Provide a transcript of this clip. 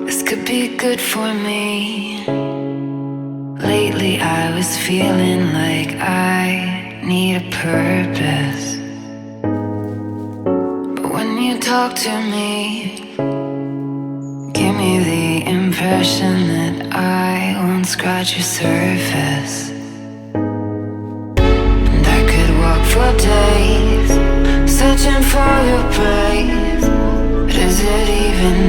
This could be good for me. Lately I was feeling like I need a purpose. But when you talk to me, give me the impression that I won't scratch your surface. And I could walk for days, searching for your praise. But is it even